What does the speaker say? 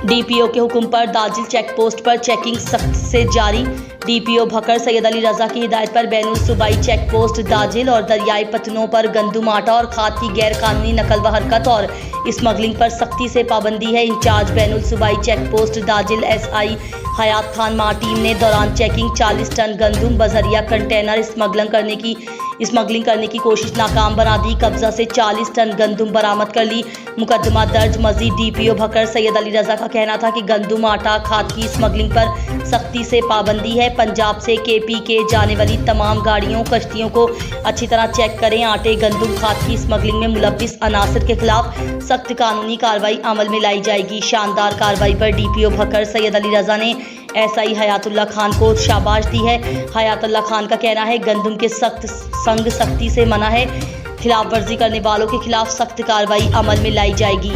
DPO के हुक्म पर दाजिल चेक पोस्ट पर चेकिंग सख्त से जारी। डीपीओ भकर सैयद अली रजा की हिदायत पर बैनुल सूबाई चेक पोस्ट दाजिल और दरियाई पतनों पर गंदुम आटा और खाद की गैर कानूनी नकल व हरकत और स्मगलिंग पर सख्ती से पाबंदी है। इंचार्ज बैनुल सूबाई चेक पोस्ट दाजिल SI हयात खान मां टीम ने दौरान चेकिंग 40 टन गंदुम बजरिया कंटेनर स्मगलिंग करने की कोशिश नाकाम बना दी। कब्जा से 40 टन गंदुम बरामद कर ली। मुकदमा दर्ज। मजीद डीपीओ भकर सैयद अली रजा का कहना था कि गंदुम आटा खाद की स्मगलिंग पर सख्ती से पाबंदी है। पंजाब से KP के जाने वाली तमाम गाड़ियों कश्तियों को अच्छी तरह चेक करें। आटे गंदुम खाद की स्मगलिंग में मुलव्विस अनासर के खिलाफ सख्त कानूनी कार्रवाई अमल में लाई जाएगी। शानदार कार्रवाई पर डीपीओ भकर सैयद अली रजा ने SI हयातुल्लाह खान को शाबाश दी है। हयातुल्लाह खान का कहना है गंदुम के सख्ती से मना है। खिलाफ वर्जी करने वालों के खिलाफ सख्त कार्रवाई अमल में लाई जाएगी।